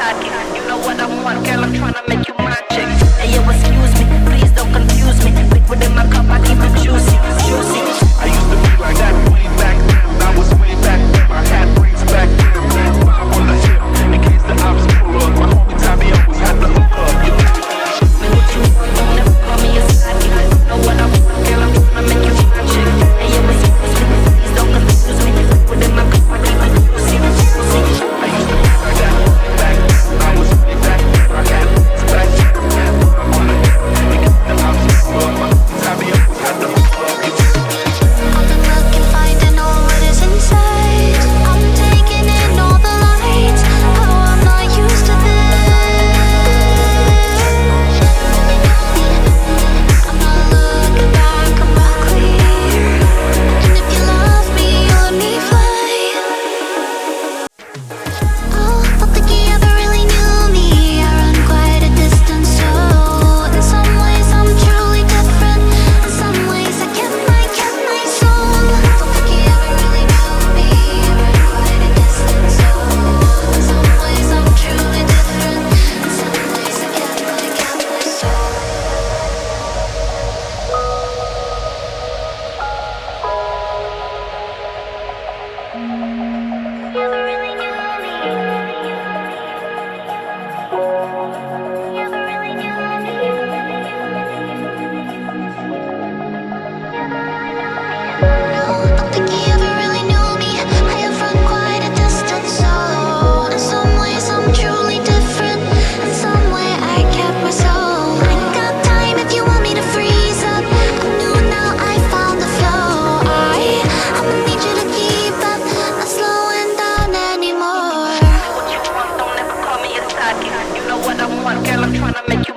sidekick. You know what I want, girl, I'm tryna make you my chick. Hey yo, excuse me, please don't confuse me. Liquid in my cup, I keep it juicy, juicy. I used to be like that way back then. I was way back then. I had braids back then. Bomb on the hip in case the ops pull up. My homie Tommy always had the hook up. You know me what you want, don't never call me a sidekick. You know what I want, girl, I'm tryna make you my chick. Hey yo, excuse me, please don't confuse me. Liquid in my cup, I keep it juicy, juicy. I used to be like that way back then. I was way back then. I had braids back then. Bomb on the hip in case the ops pull up. My homie Tommy always had the hook up. I've been looking, finding all what is inside. I'm taking in all the lights. Oh, I'm not used to this. I'm not looking back, I'm not clear. And if you love me, you let me fly. Oh, don't think you ever really knew me. I run quite a distance, so in some ways I'm truly different. In some ways I kept my soul. Don't think you ever really knew me. I run quite a distance, so in some ways I'm truly different. In some ways I kept my soul. You ever really knew me? You ever really knew me? No, don't think you ever really knew me. I have run quite a distance, so in some ways I'm truly different. In some way I kept my soul. I ain't got time if you want me to freeze up. I'm new now, I found the flow. I'ma need you to keep up, not slowing down anymore. What you want, don't ever call me a sidekick. You know what I want, girl, I'm tryna make you